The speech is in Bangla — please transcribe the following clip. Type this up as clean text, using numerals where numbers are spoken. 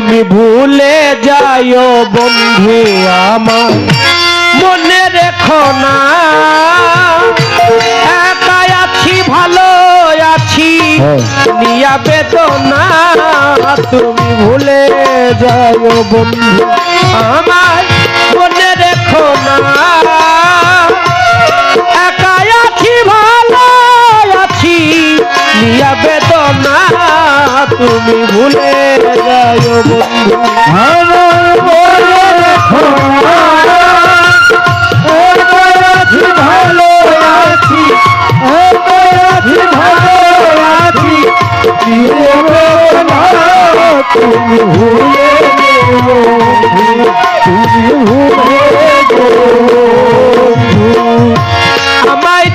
তুমি ভুলে যাও বন্ধু আমার মনে রেখো না একাই আছি ভালো আছি নিয়া বেদনা তুমি ভুলে যাও বন্ধু আমার মনে রেখো না একাই আছি ভালো আছি নিয়া বেদনা তুমি ভুলে যাও বন্ধু আমার মনে রেখো না ভালো আছি ভালো আছি তুমি ভুলে তুমি ভুলে আমায়